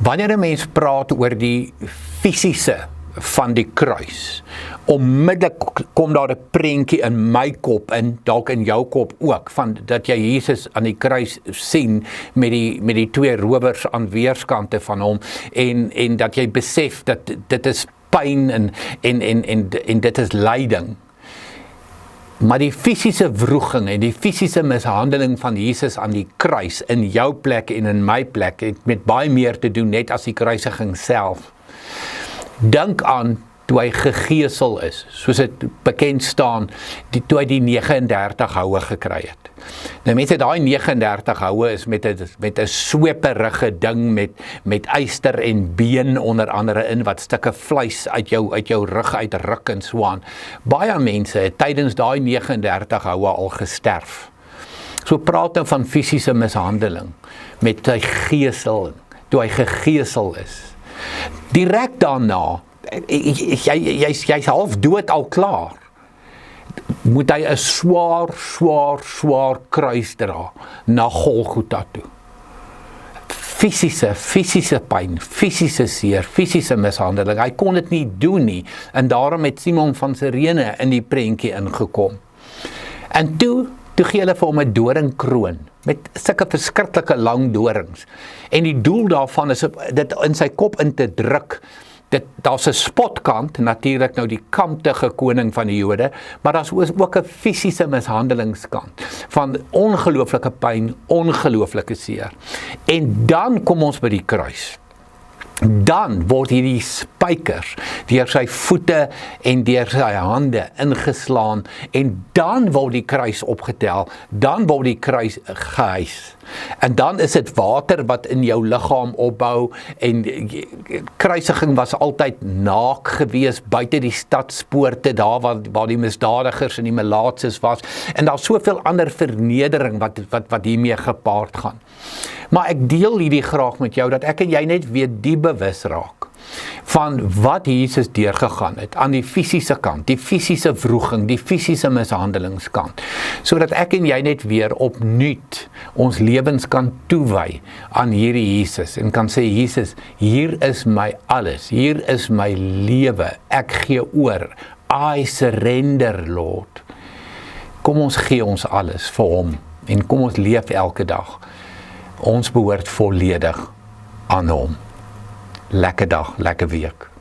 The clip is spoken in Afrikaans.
Wanneer 'n mens praat oor die fisiese van die kruis, onmiddellik kom daar 'n prentjie in my kop en dalk in jou kop ook, van dat jy Jesus aan die kruis sien met die twee rowers aan weerskante van hom en dat jy besef dat dit is pyn en dit is lyding. Maar die fisiese wroging en die fisiese mishandeling van Jesus aan die kruis in jou plek en in my plek het met baie meer te doen net as die kruisiging self. Dink aan toe hy gegeesel is, soos dit bekend staan, toe hy die 39 houe gekry het. Nou mense, daai 39 houe is met 'n sweperige ding met yster en been onder andere in, wat stukke vleis uit jou rug uitruk en so aan. Baie mense het tydens daai 39 houe al gesterf. So praat nou van fisiese mishandeling met sy geesel, toe hy gegeesel is. Direk daarna, jy's half dood al klaar, moet hy 'n swaar kruis dra na Golgotha toe. Fisiese pyn, fisiese seer, fisiese mishandeling. Hy kon dit nie doen nie, en daarom het Simon van Sirene in die prentjie ingekom. En toe gee hulle vir hom 'n doringkroon met sulke verskriklike lang dorings. En die doel daarvan is dit in sy kop in te druk. Daar's 'n spotkant, natuurlik nou die kamptige koning van die Jode, maar daar's ook 'n fisiese mishandelingskant van ongelooflike pyn, ongelooflike seer. En dan kom ons by die kruis. Dan word hierdie spykers deur sy voete en deur sy hande ingeslaan, en dan word die kruis opgetel, dan word die kruis gehys. En dan is dit water wat in jou liggaam opbou, en kruisiging was altyd naak gewees buite die stadspoorte, daar waar die misdadigers en die melaatses was, en daar's soveel ander vernedering wat hiermee gepaard gaan. Maar ek deel hierdie graag met jou, dat ek en jy net weer die bewus raak van wat Jesus deurgegaan het aan die fisiese kant, die fisiese wroging, die fisiese mishandelingskant, sodat ek en jy net weer opnuut ons lewens kan toewy aan hierdie Jesus, en kan sê, Jesus, hier is my alles, hier is my lewe, ek gee oor, I surrender, Lord. Kom ons gee ons alles vir hom, en kom ons leef elke dag. Ons behoort volledig aan hom. Lekker dag, lekker week.